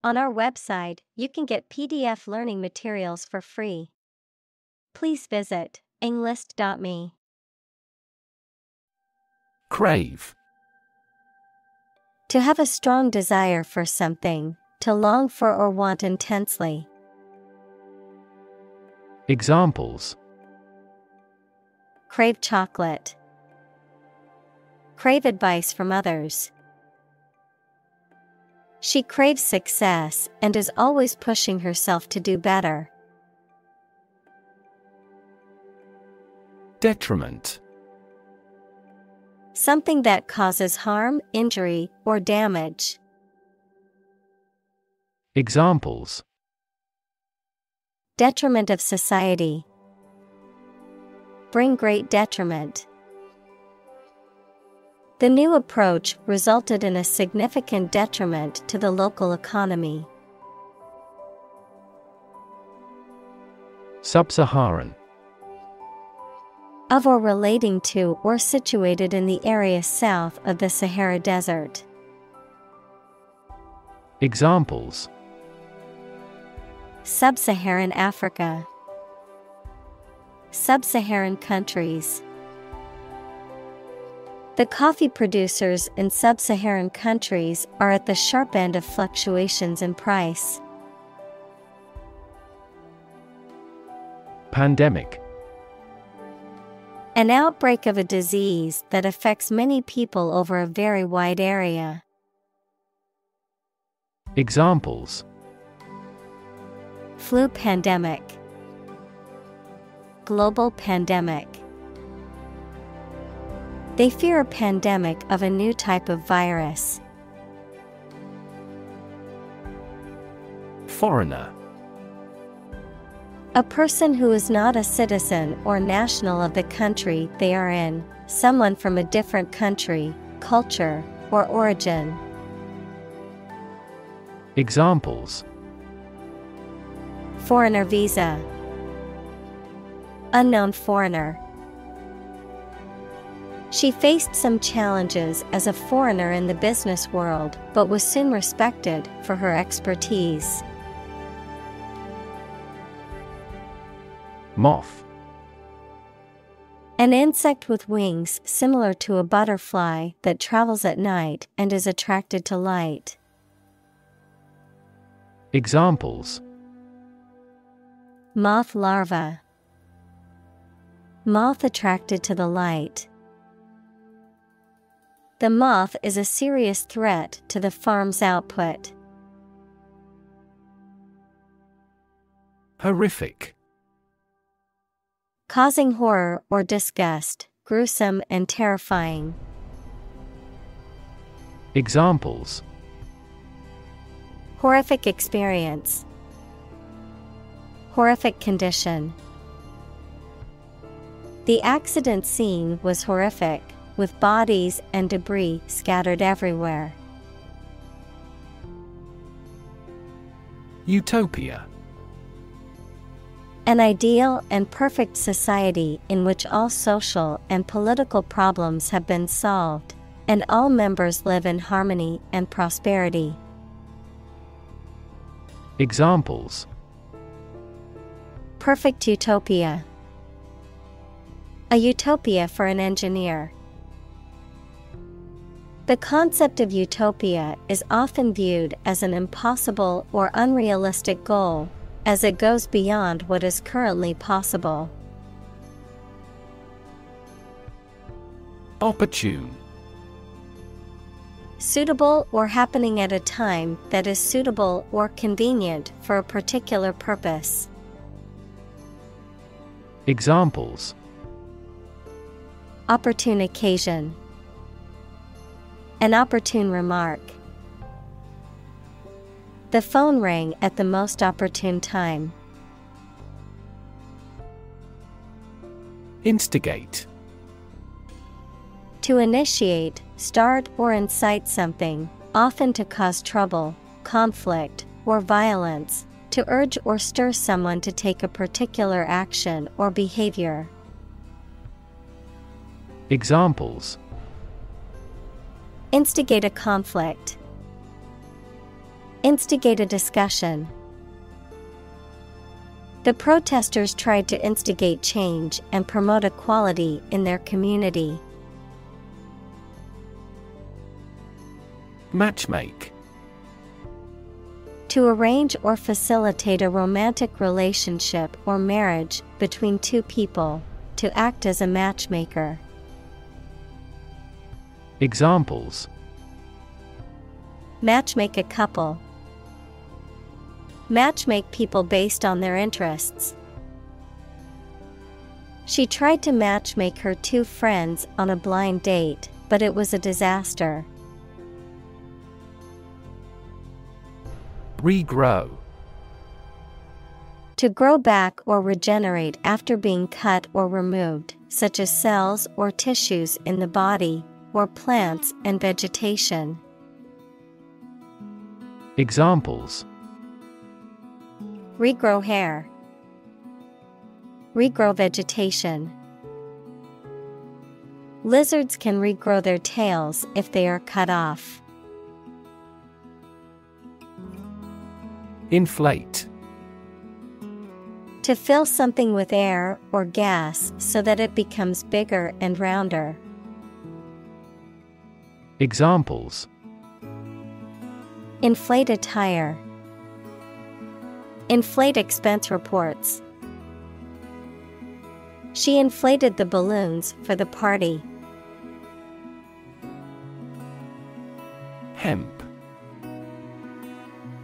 On our website, you can get PDF learning materials for free. Please visit englist.me. Crave. To have a strong desire for something, to long for or want intensely. Examples: Crave chocolate. Crave advice from others. She craves success and is always pushing herself to do better. Detriment. Something that causes harm, injury, or damage. Examples: Detriment of society. Bring great detriment. The new approach resulted in a significant detriment to the local economy. Sub-Saharan. Of or relating to or situated in the area south of the Sahara Desert. Examples: Sub-Saharan Africa. Sub-Saharan countries. The coffee producers in sub-Saharan countries are at the sharp end of fluctuations in price. Pandemic. An outbreak of a disease that affects many people over a very wide area. Examples: Flu pandemic. Global pandemic. They fear a pandemic of a new type of virus. Foreigner. A person who is not a citizen or national of the country they are in, someone from a different country, culture, or origin. Examples: Foreigner visa. Unknown foreigner. She faced some challenges as a foreigner in the business world, but was soon respected for her expertise. Moth. An insect with wings similar to a butterfly that travels at night and is attracted to light. Examples: Moth larva. Moth attracted to the light. The moth is a serious threat to the farm's output. Horrific. Causing horror or disgust, gruesome and terrifying. Examples: Horrific experience. Horrific condition. The accident scene was horrific, with bodies and debris scattered everywhere. Utopia. An ideal and perfect society in which all social and political problems have been solved, and all members live in harmony and prosperity. Examples: Perfect utopia. A utopia for an engineer. The concept of utopia is often viewed as an impossible or unrealistic goal, as it goes beyond what is currently possible. Opportune. Suitable or happening at a time that is suitable or convenient for a particular purpose. Examples: Opportune occasion. An opportune remark. The phone rang at the most opportune time. Instigate. To initiate, start or incite something, often to cause trouble, conflict, or violence, to urge or stir someone to take a particular action or behavior. Examples: Instigate a conflict. Instigate a discussion. The protesters tried to instigate change and promote equality in their community. Matchmake. To arrange or facilitate a romantic relationship or marriage between two people, to act as a matchmaker. Examples: matchmake a couple. Matchmake people based on their interests. She tried to matchmake her two friends on a blind date, but it was a disaster. Regrow. To grow back or regenerate after being cut or removed, such as cells or tissues in the body, or plants and vegetation. Examples: regrow hair. Regrow vegetation. Lizards can regrow their tails if they are cut off. Inflate. To fill something with air or gas so that it becomes bigger and rounder. Examples: inflate a tire. Inflate expense reports. She inflated the balloons for the party. Hemp.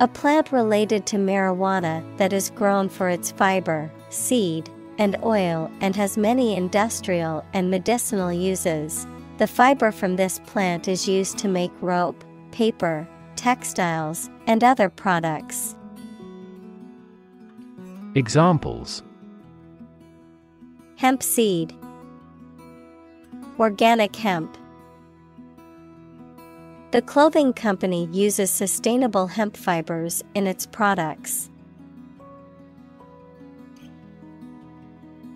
A plant related to marijuana that is grown for its fiber, seed, and oil and has many industrial and medicinal uses. The fiber from this plant is used to make rope, paper, textiles, and other products. Examples: hemp seed. Organic hemp. The clothing company uses sustainable hemp fibers in its products.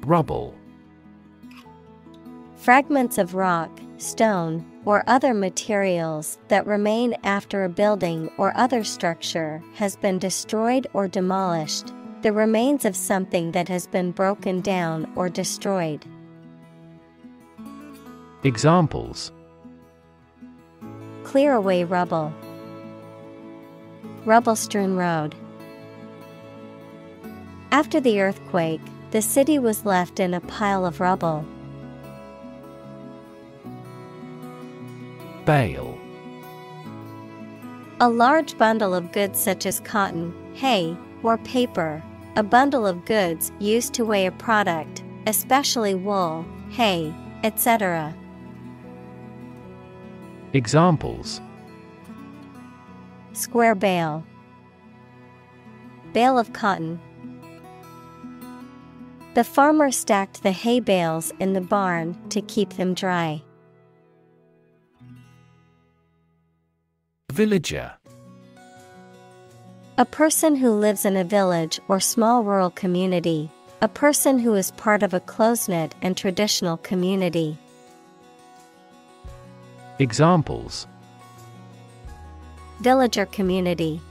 Rubble. Fragments of rock, stone, or other materials that remain after a building or other structure has been destroyed or demolished. The remains of something that has been broken down or destroyed. Examples: clear away rubble. Rubble-strewn road. After the earthquake, the city was left in a pile of rubble. Bale. A large bundle of goods such as cotton, hay, or paper. A bundle of goods used to weigh a product, especially wool, hay, etc. Examples: square bale. Bale of cotton. The farmer stacked the hay bales in the barn to keep them dry. Villager. A person who lives in a village or small rural community. A person who is part of a close-knit and traditional community. Examples: villager community.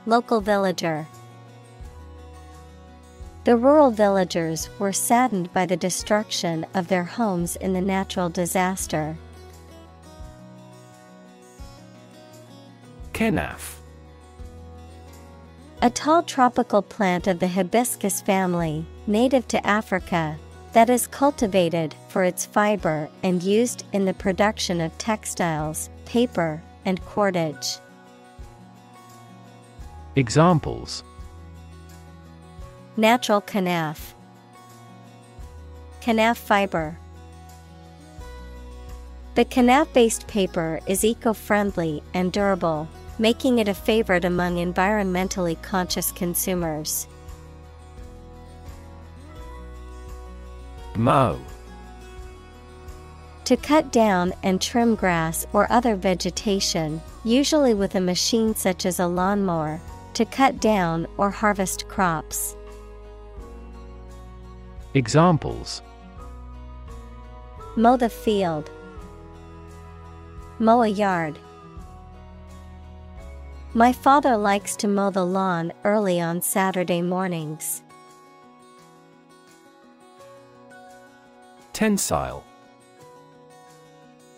Local villager. The rural villagers were saddened by the destruction of their homes in the natural disaster. Kenaf. A tall tropical plant of the hibiscus family, native to Africa, that is cultivated for its fiber and used in the production of textiles, paper, and cordage. Examples: natural kenaf. Kenaf fiber. The kenaf-based paper is eco-friendly and durable, making it a favorite among environmentally conscious consumers. Mow. To cut down and trim grass or other vegetation, usually with a machine such as a lawnmower, to cut down or harvest crops. Examples: mow the field. Mow a yard. My father likes to mow the lawn early on Saturday mornings. Tensile.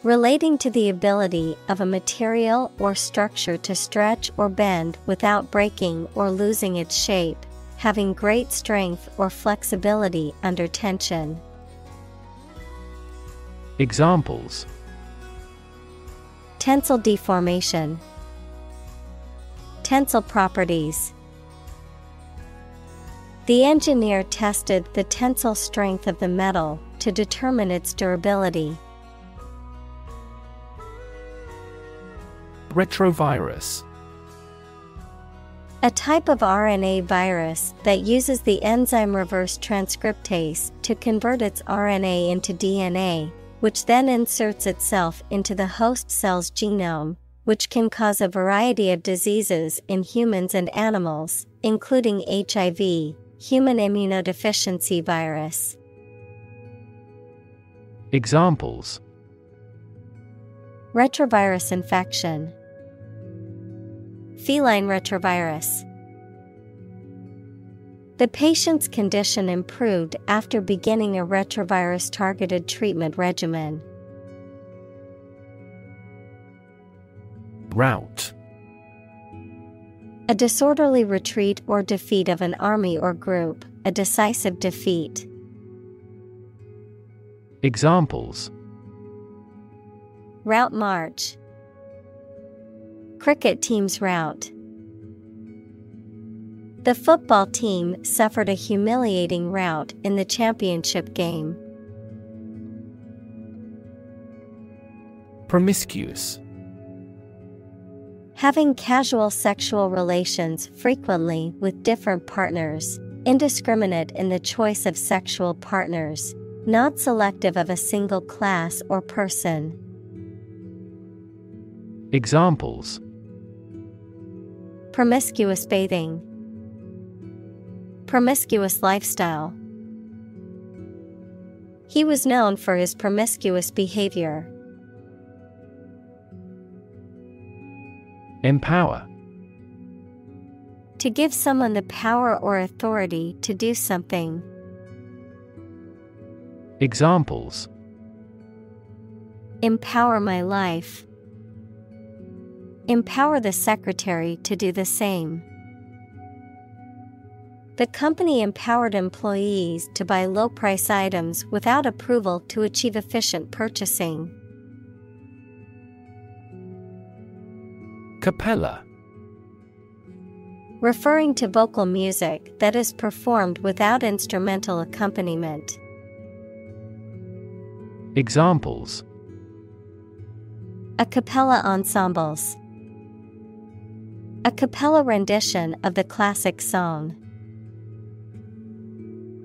Relating to the ability of a material or structure to stretch or bend without breaking or losing its shape, having great strength or flexibility under tension. Examples: tensile deformation, tensile properties. The engineer tested the tensile strength of the metal to determine its durability. Retrovirus. A type of RNA virus that uses the enzyme reverse transcriptase to convert its RNA into DNA, which then inserts itself into the host cell's genome, which can cause a variety of diseases in humans and animals, including HIV, human immunodeficiency virus. Examples: retrovirus infection, feline retrovirus. The patient's condition improved after beginning a retrovirus-targeted treatment regimen. Rout. A disorderly retreat or defeat of an army or group, a decisive defeat. Examples: route march, cricket team's rout. The football team suffered a humiliating rout in the championship game. Promiscuous. Having casual sexual relations frequently with different partners, indiscriminate in the choice of sexual partners, not selective of a single class or person. Examples: promiscuous bathing, promiscuous lifestyle. He was known for his promiscuous behavior. Empower. To give someone the power or authority to do something. Examples: empower my life. Empower the secretary to do the same. The company empowered employees to buy low-price items without approval to achieve efficient purchasing. Cappella. Referring to vocal music that is performed without instrumental accompaniment. Examples: a cappella ensembles. A cappella rendition of the classic song.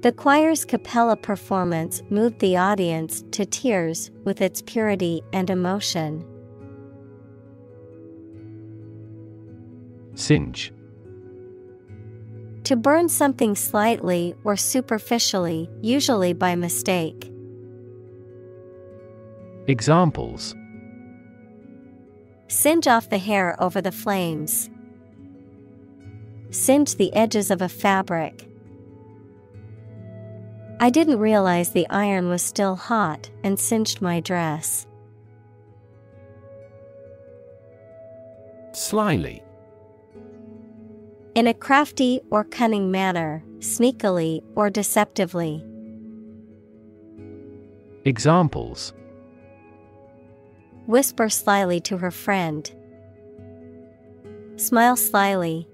The choir's cappella performance moved the audience to tears with its purity and emotion. Singe. To burn something slightly or superficially, usually by mistake. Examples: singe off the hair over the flames. Singe the edges of a fabric. I didn't realize the iron was still hot and singed my dress. Slyly. In a crafty or cunning manner, sneakily or deceptively. Examples: whisper slyly to her friend. Smile slyly.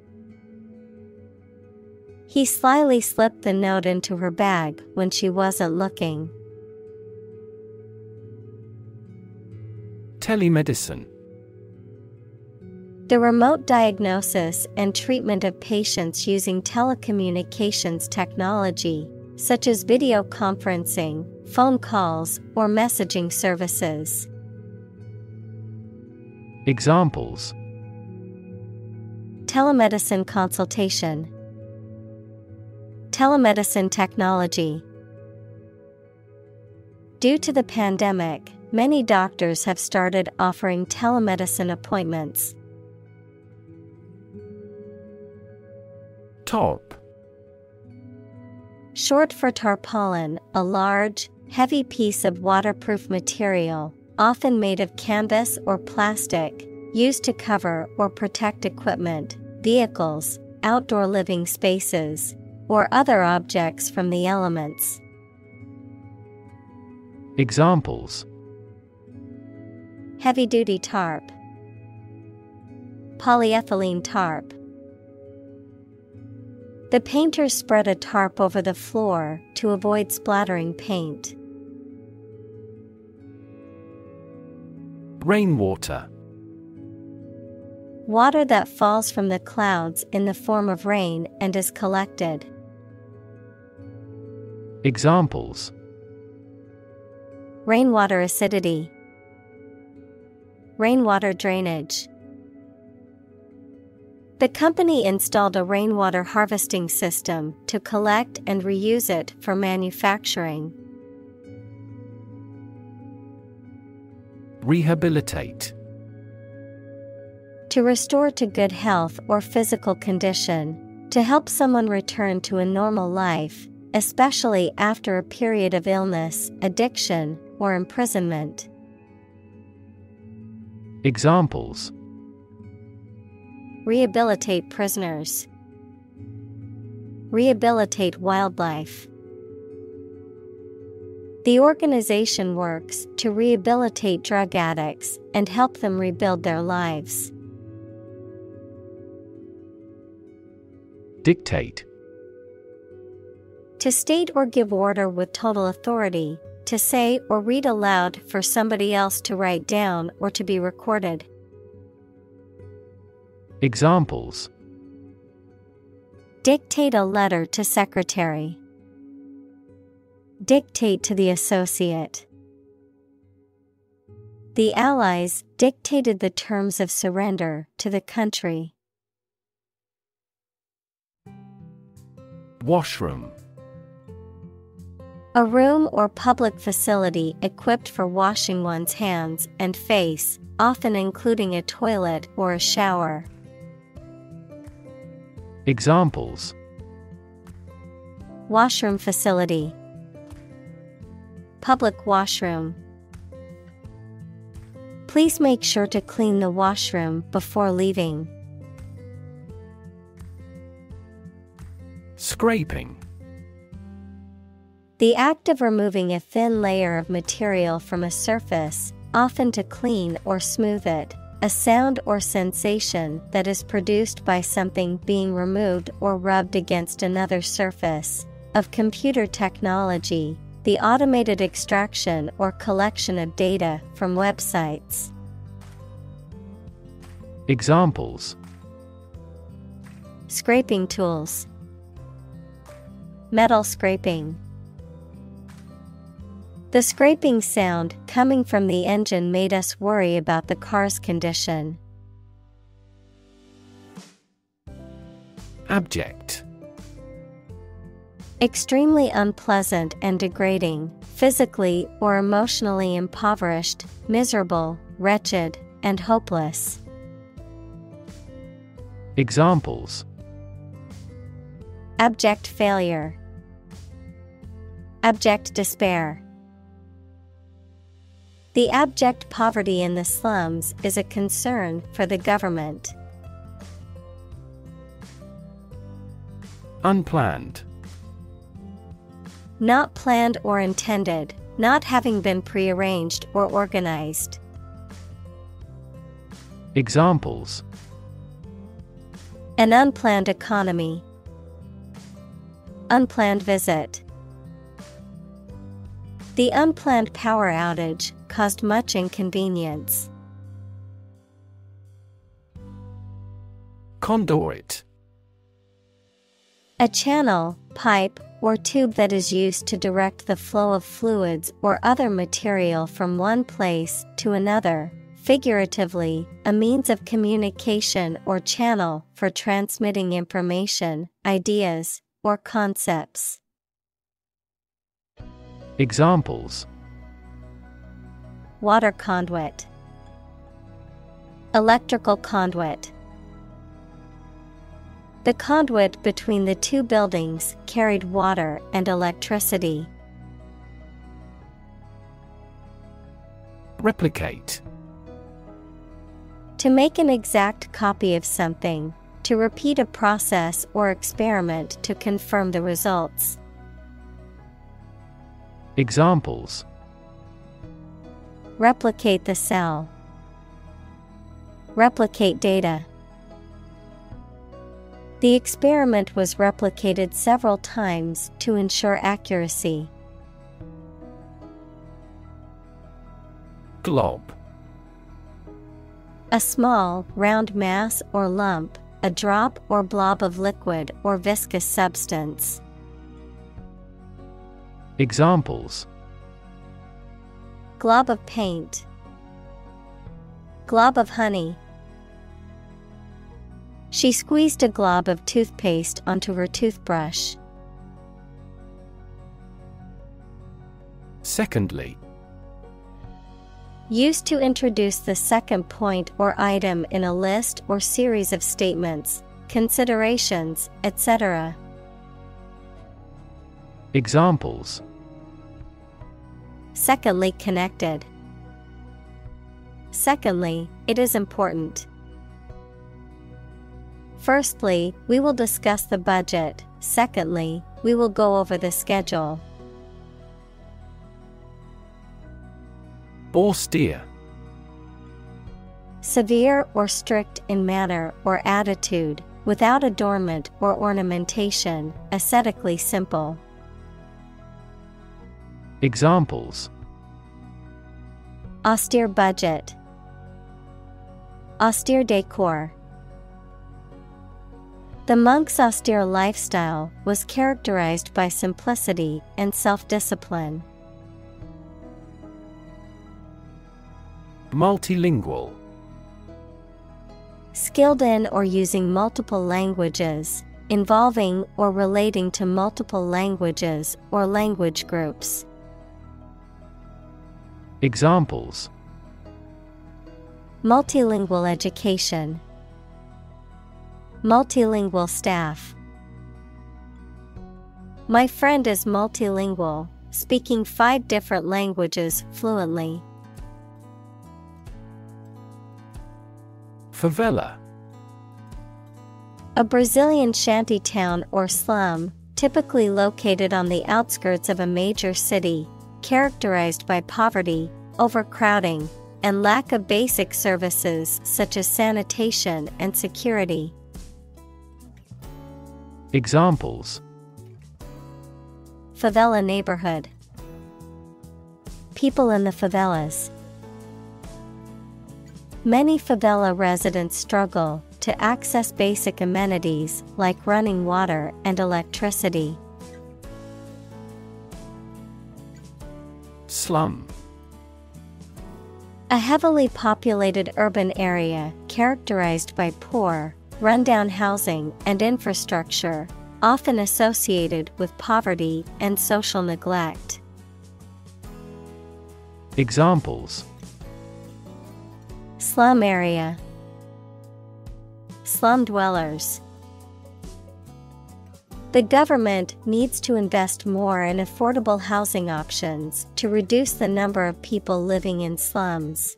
He slyly slipped the note into her bag when she wasn't looking. Telemedicine. The remote diagnosis and treatment of patients using telecommunications technology, such as video conferencing, phone calls, or messaging services. Examples: telemedicine consultation. Telemedicine technology. Due to the pandemic, many doctors have started offering telemedicine appointments. Top. Short for tarpaulin, a large, heavy piece of waterproof material, often made of canvas or plastic, used to cover or protect equipment, vehicles, outdoor living spaces, or other objects from the elements. Examples: heavy-duty tarp, polyethylene tarp. The painters spread a tarp over the floor to avoid splattering paint. Rainwater. Water that falls from the clouds in the form of rain and is collected. Examples: rainwater acidity, rainwater drainage. The company installed a rainwater harvesting system to collect and reuse it for manufacturing. Rehabilitate. To restore to good health or physical condition, to help someone return to a normal life, especially after a period of illness, addiction, or imprisonment. Examples: rehabilitate prisoners, rehabilitate wildlife. The organization works to rehabilitate drug addicts and help them rebuild their lives. Dictate. To state or give order with total authority, to say or read aloud for somebody else to write down or to be recorded. Examples: dictate a letter to secretary, dictate to the associate. The Allies dictated the terms of surrender to the country. Washroom. A room or public facility equipped for washing one's hands and face, often including a toilet or a shower. Examples: washroom facility, public washroom. Please make sure to clean the washroom before leaving. Scraping. The act of removing a thin layer of material from a surface, often to clean or smooth it, a sound or sensation that is produced by something being removed or rubbed against another surface. Of computer technology, the automated extraction or collection of data from websites. Examples: scraping tools, metal scraping. The scraping sound coming from the engine made us worry about the car's condition. Abject. Extremely unpleasant and degrading, physically or emotionally impoverished, miserable, wretched, and hopeless. Examples: abject failure, abject despair. The abject poverty in the slums is a concern for the government. Unplanned. Not planned or intended, not having been prearranged or organized. Examples: an unplanned economy, unplanned visit. The unplanned power outage caused much inconvenience. Conduit. A channel, pipe, or tube that is used to direct the flow of fluids or other material from one place to another. Figuratively, a means of communication or channel for transmitting information, ideas, or concepts. Examples: water conduit, electrical conduit. The conduit between the two buildings carried water and electricity. Replicate. To make an exact copy of something, to repeat a process or experiment to confirm the results. Examples: replicate the cell, replicate data. The experiment was replicated several times to ensure accuracy. Glob. A small, round mass or lump, a drop or blob of liquid or viscous substance. Examples: glob of paint, glob of honey. She squeezed a glob of toothpaste onto her toothbrush. Secondly. Used to introduce the second point or item in a list or series of statements, considerations, etc. Examples: secondly connected. Secondly, it is important. Firstly, we will discuss the budget. Secondly, we will go over the schedule. Austere. Severe or strict in manner or attitude, without adornment or ornamentation, ascetically simple. Examples: austere budget, austere decor. The monk's austere lifestyle was characterized by simplicity and self-discipline. Multilingual. Skilled in or using multiple languages, involving or relating to multiple languages or language groups. Examples: multilingual education, multilingual staff. My friend is multilingual, speaking 5 different languages fluently. Favela. A Brazilian shanty town or slum, typically located on the outskirts of a major city, characterized by poverty, overcrowding, and lack of basic services such as sanitation and security. Examples: favela neighborhood, people in the favelas. Many favela residents struggle to access basic amenities like running water and electricity. Slum. A heavily populated urban area characterized by poor, rundown housing and infrastructure, often associated with poverty and social neglect. Examples: slum area, slum dwellers. The government needs to invest more in affordable housing options to reduce the number of people living in slums.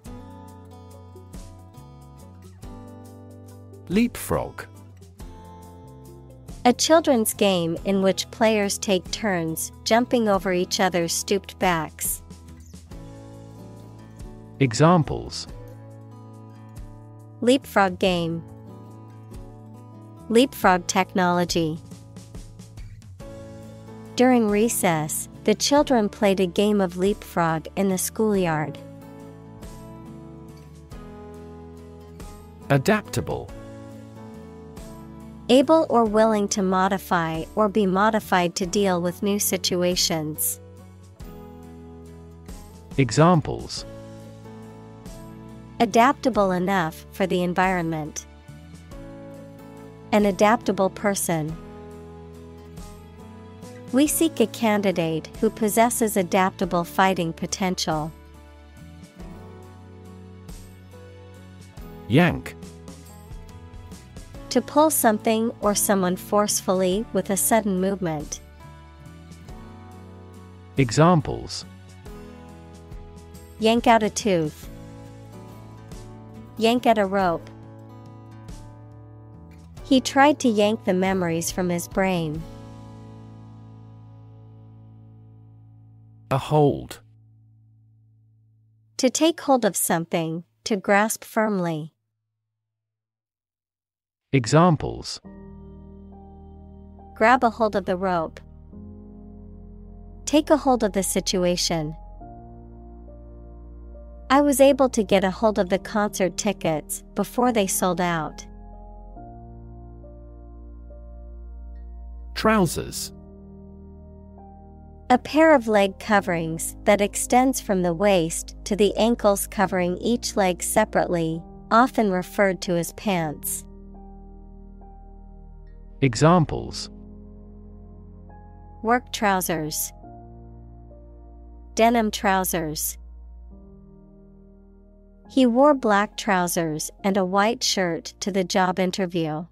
Leapfrog. A children's game in which players take turns jumping over each other's stooped backs. Examples: leapfrog game, leapfrog technology. During recess, the children played a game of leapfrog in the schoolyard. Adaptable. Able or willing to modify or be modified to deal with new situations. Examples: adaptable enough for the environment. An adaptable person. We seek a candidate who possesses adaptable fighting potential. Yank. To pull something or someone forcefully with a sudden movement. Examples: Yank out a tooth. Yank at a rope. He tried to yank the memories from his brain. A hold. To take hold of something, to grasp firmly. Examples: Grab a hold of the rope. Take a hold of the situation. I was able to get a hold of the concert tickets before they sold out. Trousers. A pair of leg coverings that extends from the waist to the ankles, covering each leg separately, often referred to as pants. Examples: Work trousers. Denim trousers. He wore black trousers and a white shirt to the job interview.